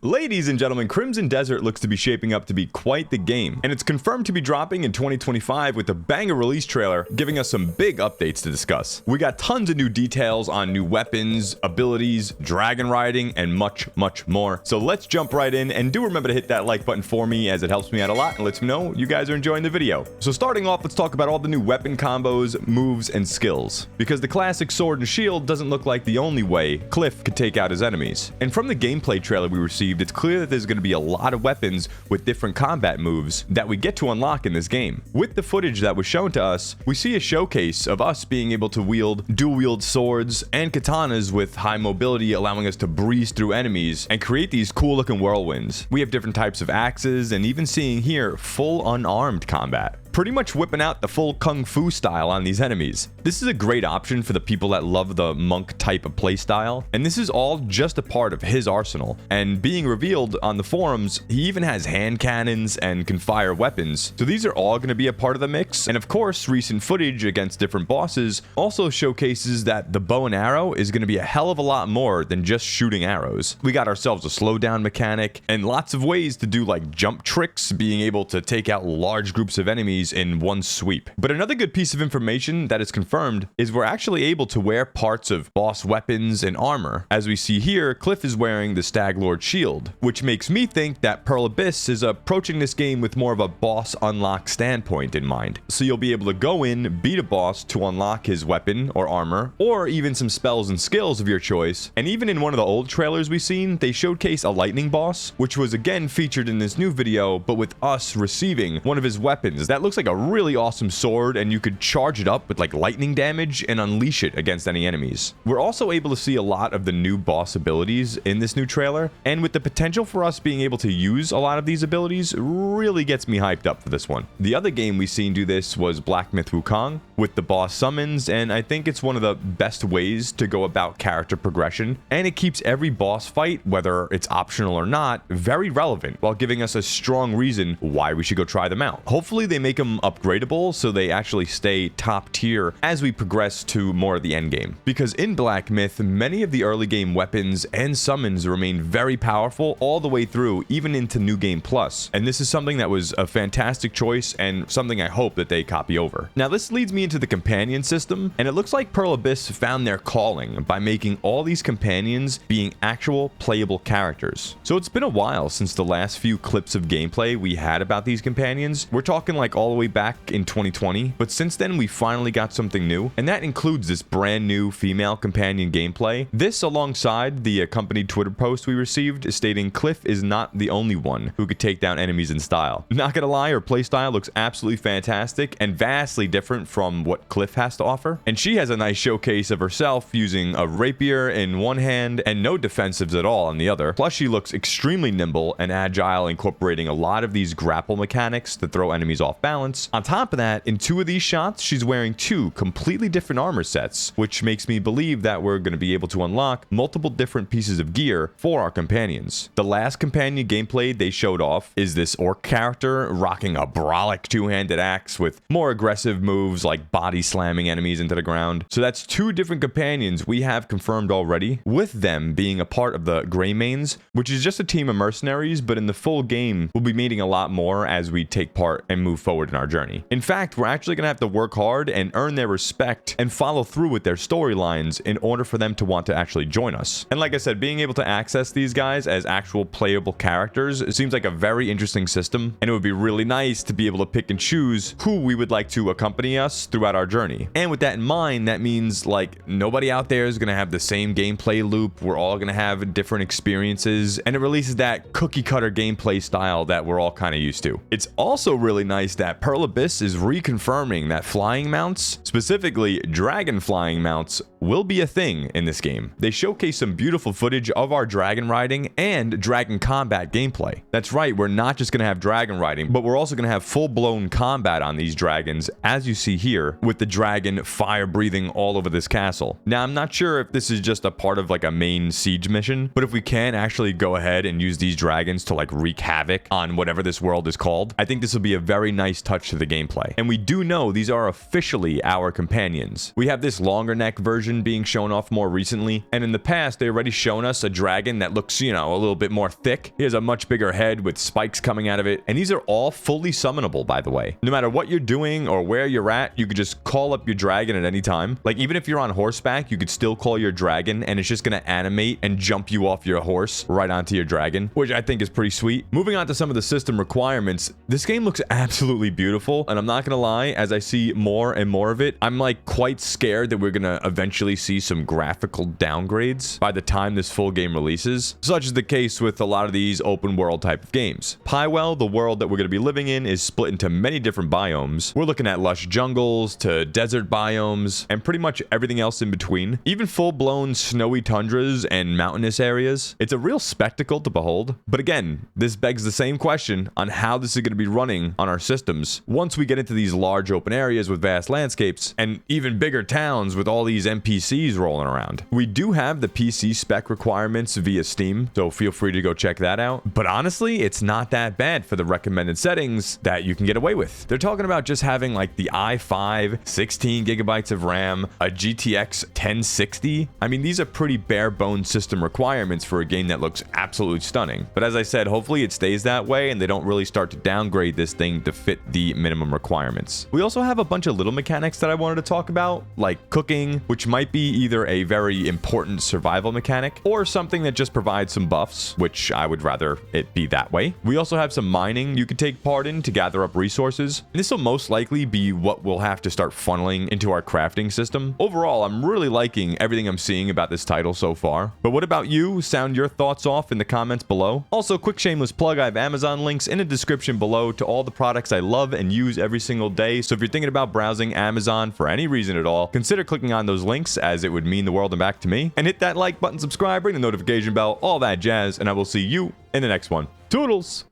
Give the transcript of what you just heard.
Ladies and gentlemen, Crimson Desert looks to be shaping up to be quite the game, and it's confirmed to be dropping in 2025 with a banger release trailer giving us some big updates to discuss. We got tons of new details on new weapons, abilities, dragon riding, and much more. So let's jump right in, and do remember to hit that like button for me as it helps me out a lot and lets me know you guys are enjoying the video. So starting off, let's talk about all the new weapon combos, moves, and skills. Because the classic sword and shield doesn't look like the only way Cliff could take out his enemies. And from the gameplay trailer we received, it's clear that there's going to be a lot of weapons with different combat moves that we get to unlock in this game. With the footage that was shown to us, we see a showcase of us being able to dual wield swords and katanas with high mobility, allowing us to breeze through enemies and create these cool looking whirlwinds. We have different types of axes, and even seeing here full unarmed combat, pretty much whipping out the full kung fu style on these enemies. This is a great option for the people that love the monk type of playstyle, and this is all just a part of his arsenal. And being revealed on the forums, he even has hand cannons and can fire weapons, so these are all going to be a part of the mix. And of course, recent footage against different bosses also showcases that the bow and arrow is going to be a hell of a lot more than just shooting arrows. We got ourselves a slowdown mechanic and lots of ways to do like jump tricks, being able to take out large groups of enemies in one sweep. But another good piece of information that is confirmed is we're actually able to wear parts of boss weapons and armor. As we see here, Cliff is wearing the Stag Lord shield, which makes me think that Pearl Abyss is approaching this game with more of a boss unlock standpoint in mind. So you'll be able to go in, beat a boss to unlock his weapon or armor, or even some spells and skills of your choice. And even in one of the old trailers we've seen, they showcase a lightning boss, which was again featured in this new video, but with us receiving one of his weapons that looks like a really awesome sword, and you could charge it up with like lightning damage and unleash it against any enemies. We're also able to see a lot of the new boss abilities in this new trailer, and with the potential for us being able to use a lot of these abilities really gets me hyped up for this one. The other game we've seen do this was Black Myth Wukong with the boss summons, and I think it's one of the best ways to go about character progression, and it keeps every boss fight, whether it's optional or not, very relevant while giving us a strong reason why we should go try them out. Hopefully they make them upgradable so they actually stay top tier as we progress to more of the end game. Because in Black Myth, many of the early game weapons and summons remain very powerful all the way through, even into New Game Plus. And this is something that was a fantastic choice and something I hope that they copy over. Now this leads me into the companion system, and it looks like Pearl Abyss found their calling by making all these companions being actual playable characters. So it's been a while since the last few clips of gameplay we had about these companions. We're talking like all the way back in 2020, but since then we finally got something new, and that includes this brand new female companion gameplay. This alongside the accompanied Twitter post we received stating Cliff is not the only one who could take down enemies in style. Not gonna lie, her playstyle looks absolutely fantastic and vastly different from what Cliff has to offer, and she has a nice showcase of herself using a rapier in one hand and no defensives at all on the other. Plus she looks extremely nimble and agile, incorporating a lot of these grapple mechanics to throw enemies off balance. On top of that, in two of these shots, she's wearing two completely different armor sets, which makes me believe that we're going to be able to unlock multiple different pieces of gear for our companions. The last companion gameplay they showed off is this orc character rocking a brolic two-handed axe with more aggressive moves like body slamming enemies into the ground. So that's two different companions we have confirmed already, with them being a part of the Greymanes, which is just a team of mercenaries, but in the full game we'll be meeting a lot more as we take part and move forward in our journey. In fact, we're actually going to have to work hard and earn their respect and follow through with their storylines in order for them to want to actually join us. And like I said, being able to access these guys as actual playable characters, it seems like a very interesting system, and it would be really nice to be able to pick and choose who we would like to accompany us throughout our journey. And with that in mind, that means like nobody out there is going to have the same gameplay loop. We're all going to have different experiences, and it releases that cookie cutter gameplay style that we're all kind of used to. It's also really nice that Pearl Abyss is reconfirming that flying mounts, specifically dragon flying mounts, will be a thing in this game. They showcase some beautiful footage of our dragon riding and dragon combat gameplay. That's right, we're not just going to have dragon riding, but we're also going to have full-blown combat on these dragons, as you see here, with the dragon fire breathing all over this castle. Now, I'm not sure if this is just a part of like a main siege mission, but if we can actually go ahead and use these dragons to like wreak havoc on whatever this world is called, I think this will be a very nice touch to the gameplay. And we do know these are officially our companions. We have this longer neck version version being shown off more recently, and in the past they already shown us a dragon that looks, you know, a little bit more thick. He has a much bigger head with spikes coming out of it, and these are all fully summonable, by the way. No matter what you're doing or where you're at, you could just call up your dragon at any time. Like, even if you're on horseback, you could still call your dragon, and it's just gonna animate and jump you off your horse right onto your dragon, which I think is pretty sweet. Moving on to some of the system requirements, this game looks absolutely beautiful, and I'm not gonna lie, as I see more and more of it, I'm like quite scared that we're gonna eventually see some graphical downgrades by the time this full game releases, such is the case with a lot of these open world type of games. Playable, the world that we're gonna be living in, is split into many different biomes. We're looking at lush jungles to desert biomes and pretty much everything else in between, even full-blown snowy tundras and mountainous areas. It's a real spectacle to behold, but again, this begs the same question on how this is going to be running on our systems once we get into these large open areas with vast landscapes and even bigger towns with all these NPCs rolling around. We do have the PC spec requirements via Steam, so feel free to go check that out, but honestly, it's not that bad for the recommended settings that you can get away with. They're talking about just having like the i5, 16 gigabytes of RAM, a GTX 1060. I mean, these are pretty bare bones system requirements for a game that looks absolutely stunning. But as I said, hopefully it stays that way and they don't really start to downgrade this thing to fit the minimum requirements. We also have a bunch of little mechanics that I wanted to talk about, like cooking, which might be either a very important survival mechanic or something that just provides some buffs, which I would rather it be that way. We also have some mining you could take part in to gather up resources. And this will most likely be what we'll have to start funneling into our crafting system. Overall, I'm really liking everything I'm seeing about this title so far. But what about you? Sound your thoughts off in the comments below. Also, quick shameless plug, I have Amazon links in the description below to all the products I love and use every single day. So if you're thinking about browsing Amazon for any reason at all, consider clicking on those links, as it would mean the world and back to me. And hit that like button, subscribe, ring the notification bell, all that jazz, and I will see you in the next one. Toodles!